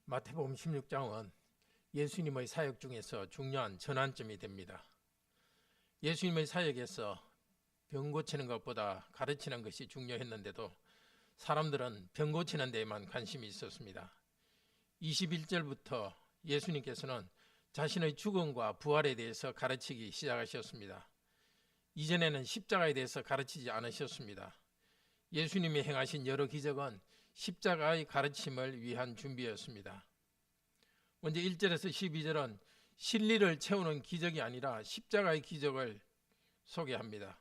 마태복음 16장은 예수님의 사역 중에서 중요한 전환점이 됩니다. 예수님의 사역에서 병 고치는 것보다 가르치는 것이 중요했는데도 사람들은 병 고치는 데에만 관심이 있었습니다. 21절부터 예수님께서는 자신의 죽음과 부활에 대해서 가르치기 시작하셨습니다. 이전에는 십자가에 대해서 가르치지 않으셨습니다. 예수님이 행하신 여러 기적은 십자가의 가르침을 위한 준비였습니다. 먼저 1절에서 12절은 진리를 채우는 기적이 아니라 십자가의 기적을 소개합니다.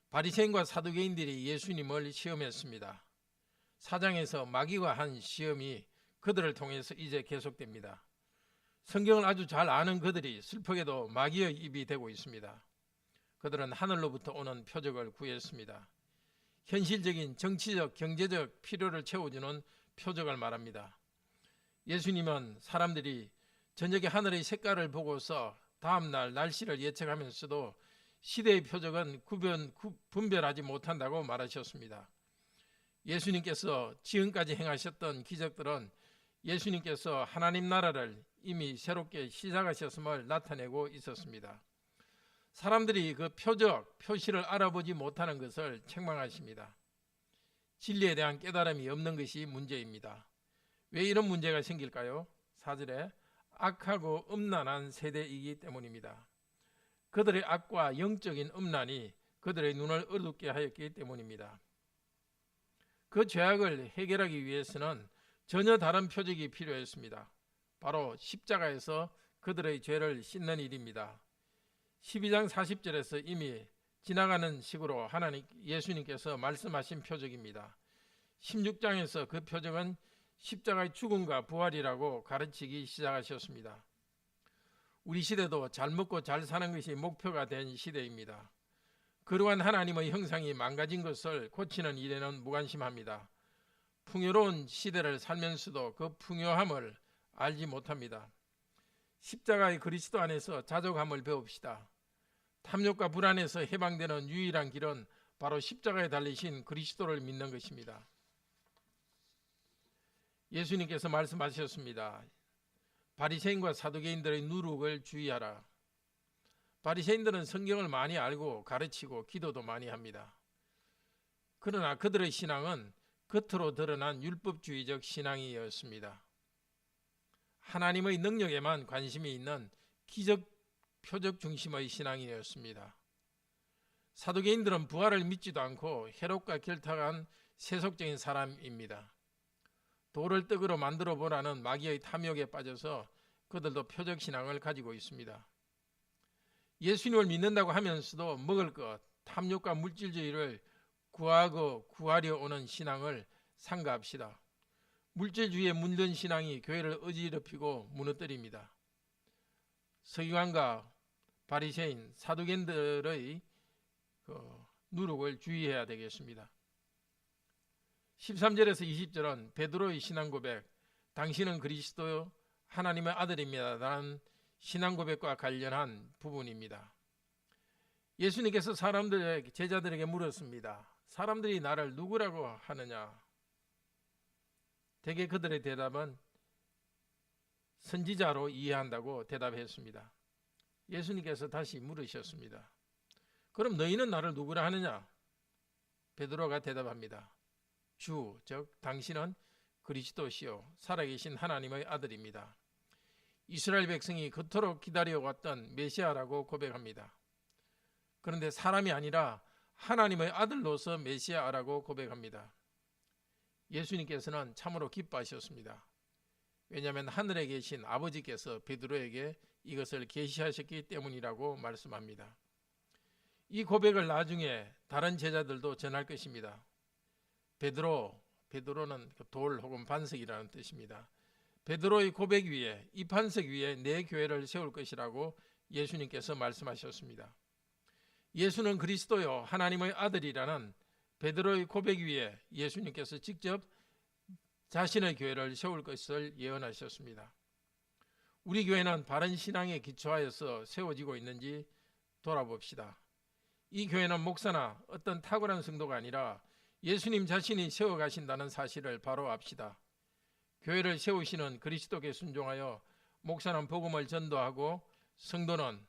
바리새인과 사두개인들이 예수님을 시험했습니다. 4장에서 마귀가 한 시험이 그들을 통해서 이제 계속됩니다. 성경을 아주 잘 아는 그들이 슬프게도 마귀의 입이 되고 있습니다. 그들은 하늘로부터 오는 표적을 구했습니다. 현실적인 정치적, 경제적 필요를 채워주는 표적을 말합니다. 예수님은 사람들이 저녁에 하늘의 색깔을 보고서 다음날 날씨를 예측하면서도 시대의 표적은 분별하지 못한다고 말하셨습니다. 예수님께서 지금까지 행하셨던 기적들은 예수님께서 하나님 나라를 이미 새롭게 시작하셨음을 나타내고 있었습니다. 사람들이 그 표시를 알아보지 못하는 것을 책망하십니다. 진리에 대한 깨달음이 없는 것이 문제입니다. 왜 이런 문제가 생길까요? 4절에 악하고 음란한 세대이기 때문입니다. 그들의 악과 영적인 음란이 그들의 눈을 어둡게 하였기 때문입니다. 그 죄악을 해결하기 위해서는 전혀 다른 표적이 필요했습니다. 바로 십자가에서 그들의 죄를 씻는 일입니다. 12장 40절에서 이미 지나가는 식으로 예수님께서 말씀하신 표적입니다. 16장에서 그 표적은 십자가의 죽음과 부활이라고 가르치기 시작하셨습니다. 우리 시대도 잘 먹고 잘 사는 것이 목표가 된 시대입니다. 그러한 하나님의 형상이 망가진 것을 고치는 일에는 무관심합니다. 풍요로운 시대를 살면서도 그 풍요함을 알지 못합니다. 십자가의 그리스도 안에서 자족함을 배웁시다. 탐욕과 불안에서 해방되는 유일한 길은 바로 십자가에 달리신 그리스도를 믿는 것입니다. 예수님께서 말씀하셨습니다. 바리새인과 사두개인들의 누룩을 주의하라. 바리새인들은 성경을 많이 알고 가르치고 기도도 많이 합니다. 그러나 그들의 신앙은 겉으로 드러난 율법주의적 신앙이었습니다. 하나님의 능력에만 관심이 있는 기적 표적 중심의 신앙이었습니다. 사두개인들은 부활을 믿지도 않고 헤롯과 결탁한 세속적인 사람입니다. 돌을 떡으로 만들어 보라는 마귀의 탐욕에 빠져서 그들도 표적 신앙을 가지고 있습니다. 예수님을 믿는다고 하면서도 먹을 것, 탐욕과 물질주의를 구하려 오는 신앙을 삼가합시다. 물질주의에 물든 신앙이 교회를 어지럽히고 무너뜨립니다. 서기관과 바리새인, 사두개인들의 누룩을 주의해야 되겠습니다. 13절에서 20절은 베드로의 신앙 고백, 당신은 그리스도 하나님의 아들입니다라는 신앙 고백과 관련한 부분입니다. 예수님께서 제자들에게 물었습니다. 사람들이 나를 누구라고 하느냐? 대개 그들의 대답은 선지자로 이해한다고 대답했습니다. 예수님께서 다시 물으셨습니다. 그럼 너희는 나를 누구라 하느냐? 베드로가 대답합니다. 주, 즉 당신은 그리스도시요 살아계신 하나님의 아들입니다. 이스라엘 백성이 그토록 기다려왔던 메시아라고 고백합니다. 그런데 사람이 아니라 하나님의 아들로서 메시아라고 고백합니다. 예수님께서는 참으로 기뻐하셨습니다. 왜냐하면 하늘에 계신 아버지께서 베드로에게 이것을 계시하셨기 때문이라고 말씀합니다. 이 고백을 나중에 다른 제자들도 전할 것입니다. 베드로는 돌 혹은 반석이라는 뜻입니다. 베드로의 고백 위에, 이 반석 위에 내 교회를 세울 것이라고 예수님께서 말씀하셨습니다. 예수는 그리스도요 하나님의 아들이라는 베드로의 고백 위에 예수님께서 직접 자신의 교회를 세울 것을 예언하셨습니다. 우리 교회는 바른 신앙에 기초하여서 세워지고 있는지 돌아봅시다. 이 교회는 목사나 어떤 탁월한 성도가 아니라 예수님 자신이 세워가신다는 사실을 바로 압시다. 교회를 세우시는 그리스도께 순종하여 목사는 복음을 전도하고 성도는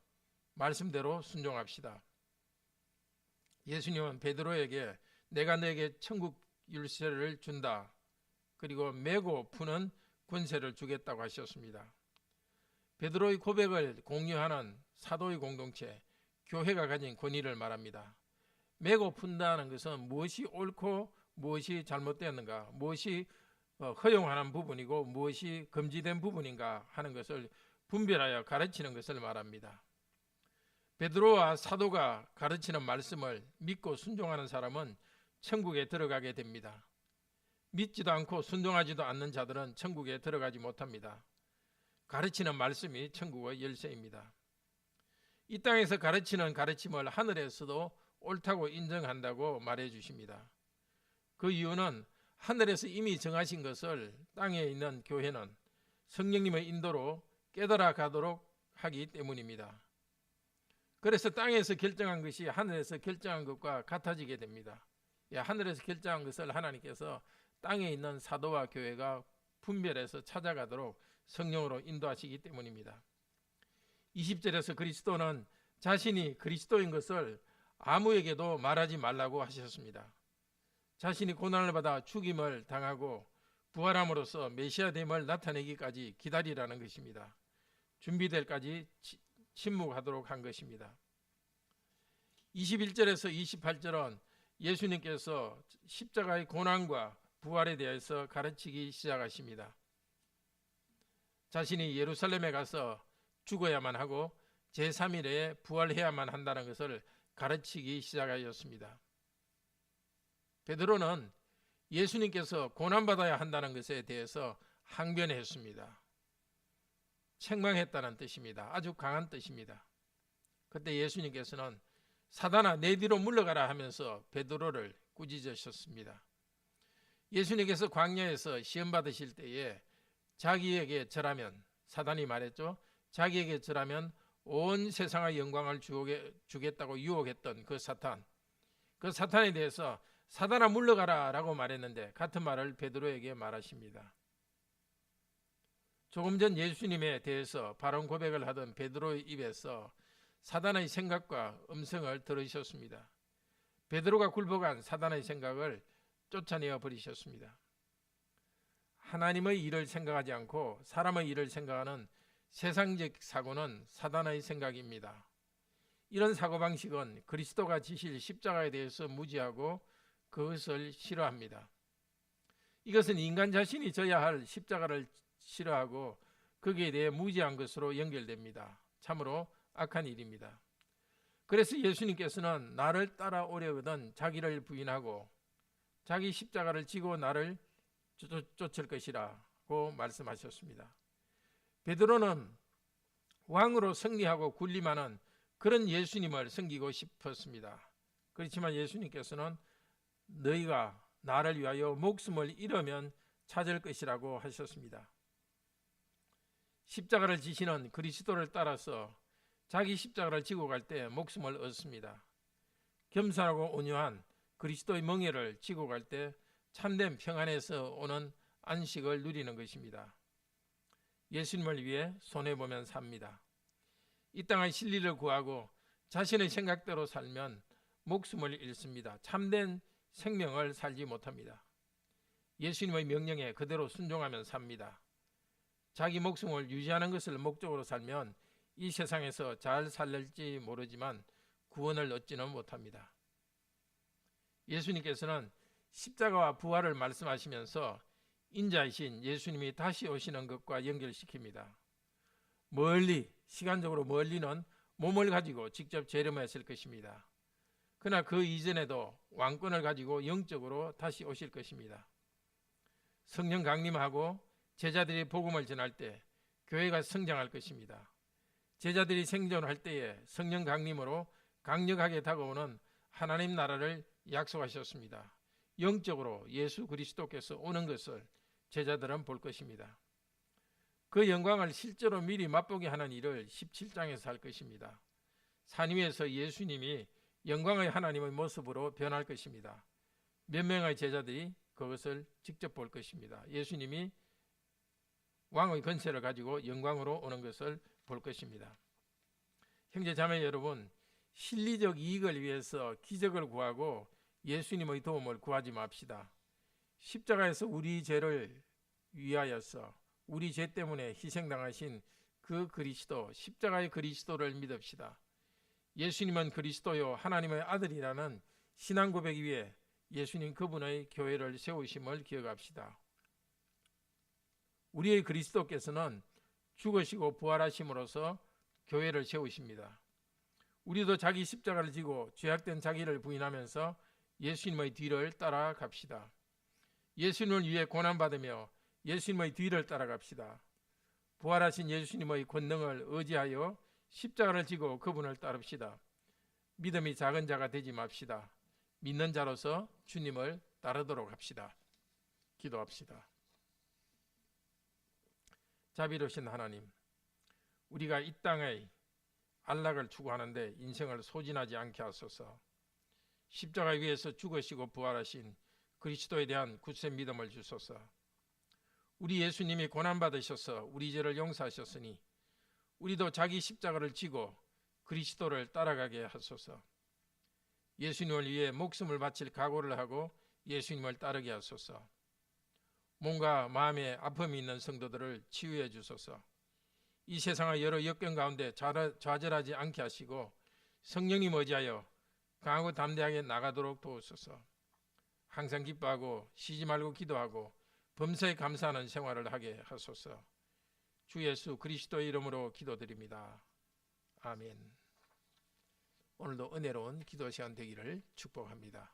말씀대로 순종합시다. 예수님은 베드로에게 내가 너에게 천국 열쇠를 준다. 그리고 메고 푸는 권세를 주겠다고 하셨습니다. 베드로의 고백을 공유하는 사도의 공동체, 교회가 가진 권위를 말합니다. 메고 푼다는 것은 무엇이 옳고 무엇이 잘못되었는가, 무엇이 허용하는 부분이고 무엇이 금지된 부분인가 하는 것을 분별하여 가르치는 것을 말합니다. 베드로와 사도가 가르치는 말씀을 믿고 순종하는 사람은 천국에 들어가게 됩니다. 믿지도 않고 순종하지도 않는 자들은 천국에 들어가지 못합니다. 가르치는 말씀이 천국의 열쇠입니다. 이 땅에서 가르치는 가르침을 하늘에서도 옳다고 인정한다고 말해 주십니다. 그 이유는 하늘에서 이미 정하신 것을 땅에 있는 교회는 성령님의 인도로 깨달아 가도록 하기 때문입니다. 그래서 땅에서 결정한 것이 하늘에서 결정한 것과 같아지게 됩니다. 하늘에서 결정한 것을 하나님께서 땅에 있는 사도와 교회가 분별해서 찾아가도록 성령으로 인도하시기 때문입니다. 20절에서 그리스도는 자신이 그리스도인 것을 아무에게도 말하지 말라고 하셨습니다. 자신이 고난을 받아 죽임을 당하고 부활함으로써 메시아됨을 나타내기까지 기다리라는 것입니다. 준비될까지 침묵하도록 한 것입니다. 21절에서 28절은 예수님께서 십자가의 고난과 부활에 대해서 가르치기 시작하십니다. 자신이 예루살렘에 가서 죽어야만 하고 제3일에 부활해야만 한다는 것을 가르치기 시작하였습니다. 베드로는 예수님께서 고난받아야 한다는 것에 대해서 항변했습니다. 책망했다는 뜻입니다. 아주 강한 뜻입니다. 그때 예수님께서는 사단아 내 뒤로 물러가라 하면서 베드로를 꾸짖으셨습니다. 예수님께서 광야에서 시험 받으실 때에 자기에게 절하면, 사단이 말했죠, 자기에게 절하면 온 세상의 영광을 주겠다고 유혹했던 그 사탄에 대해서 사단아 물러가라 라고 말했는데 같은 말을 베드로에게 말하십니다. 조금 전 예수님에 대해서 발언 고백을 하던 베드로의 입에서 사단의 생각과 음성을 들으셨습니다. 베드로가 굴복한 사단의 생각을 쫓아내어 버리셨습니다. 하나님의 일을 생각하지 않고 사람의 일을 생각하는 세상적 사고는 사단의 생각입니다. 이런 사고방식은 그리스도가 지실 십자가에 대해서 무지하고 그것을 싫어합니다. 이것은 인간 자신이 져야 할 십자가를 싫어하고 거기에 대해 무지한 것으로 연결됩니다. 참으로 악한 일입니다. 그래서 예수님께서는 나를 따라오려거든 자기를 부인하고 자기 십자가를 지고 나를 쫓을 것이라고 말씀하셨습니다. 베드로는 왕으로 승리하고 군림하는 그런 예수님을 섬기고 싶었습니다. 그렇지만 예수님께서는 너희가 나를 위하여 목숨을 잃으면 찾을 것이라고 하셨습니다. 십자가를 지시는 그리스도를 따라서 자기 십자가를 지고 갈 때 목숨을 얻습니다. 겸손하고 온유한 그리스도의 멍에를 지고 갈 때 참된 평안에서 오는 안식을 누리는 것입니다. 예수님을 위해 손해보면 삽니다. 이 땅의 진리를 구하고 자신의 생각대로 살면 목숨을 잃습니다. 참된 생명을 살지 못합니다. 예수님의 명령에 그대로 순종하면 삽니다. 자기 목숨을 유지하는 것을 목적으로 살면 이 세상에서 잘 살릴지 모르지만 구원을 얻지는 못합니다. 예수님께서는 십자가와 부활을 말씀하시면서 인자이신 예수님이 다시 오시는 것과 연결시킵니다. 시간적으로 멀리는 몸을 가지고 직접 재림하실 것입니다. 그러나 그 이전에도 왕권을 가지고 영적으로 다시 오실 것입니다. 성령 강림하고 제자들이 복음을 전할 때 교회가 성장할 것입니다. 제자들이 생존할 때에 성령 강림으로 강력하게 다가오는 하나님 나라를 약속하셨습니다. 영적으로 예수 그리스도께서 오는 것을 제자들은 볼 것입니다. 그 영광을 실제로 미리 맛보게 하는 일을 17장에서 할 것입니다. 산 위에서 예수님이 영광의 하나님의 모습으로 변할 것입니다. 몇 명의 제자들이 그것을 직접 볼 것입니다. 예수님이 왕의 권세를 가지고 영광으로 오는 것을 볼 것입니다. 형제 자매 여러분, 실리적 이익을 위해서 기적을 구하고 예수님의 도움을 구하지 맙시다. 십자가에서 우리 죄를 위하여서 우리 죄 때문에 희생당하신 그 그리스도, 십자가의 그리스도를 믿읍시다. 예수님은 그리스도요 하나님의 아들이라는 신앙 고백 위에 예수님 그분의 교회를 세우심을 기억합시다. 우리의 그리스도께서는 죽으시고 부활하심으로써 교회를 세우십니다. 우리도 자기 십자가를 지고 죄악된 자기를 부인하면서 예수님의 뒤를 따라갑시다. 예수님을 위해 고난받으며 예수님의 뒤를 따라갑시다. 부활하신 예수님의 권능을 의지하여 십자가를 지고 그분을 따릅시다. 믿음이 작은 자가 되지 맙시다. 믿는 자로서 주님을 따르도록 합시다. 기도합시다. 자비로우신 하나님, 우리가 이 땅의 안락을 추구하는데 인생을 소진하지 않게 하소서. 십자가 위에서 죽으시고 부활하신 그리스도에 대한 굳센 믿음을 주소서. 우리 예수님이 고난받으셔서 우리 죄를 용서하셨으니 우리도 자기 십자가를 지고 그리스도를 따라가게 하소서. 예수님을 위해 목숨을 바칠 각오를 하고 예수님을 따르게 하소서. 몸과 마음에 아픔이 있는 성도들을 치유해 주소서. 이 세상의 여러 역경 가운데 좌절하지 않게 하시고 성령님 의지하여 강하고 담대하게 나가도록 도우소서. 항상 기뻐하고 쉬지 말고 기도하고 범사에 감사하는 생활을 하게 하소서. 주 예수 그리스도의 이름으로 기도드립니다. 아멘. 오늘도 은혜로운 기도 시간 되기를 축복합니다.